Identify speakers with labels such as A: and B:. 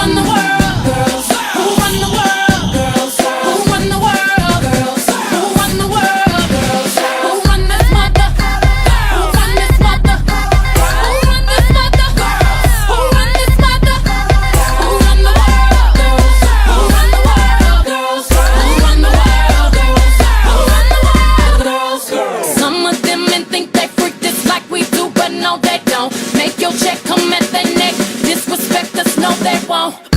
A: run the world? Girls. Who run the world? Girls. Who run the world? Girls. Who run the world? Girls. Who run this mother? Who run this mother? Who run this mother? Who run this mother? Who run the world? Girls. Who run the world? Girls. Who run the world? Girls. Who run the world? Girls. Some of them men think they freak this like we do, but no they don't. Make your check come at their neck. Disrespect us, no they won't.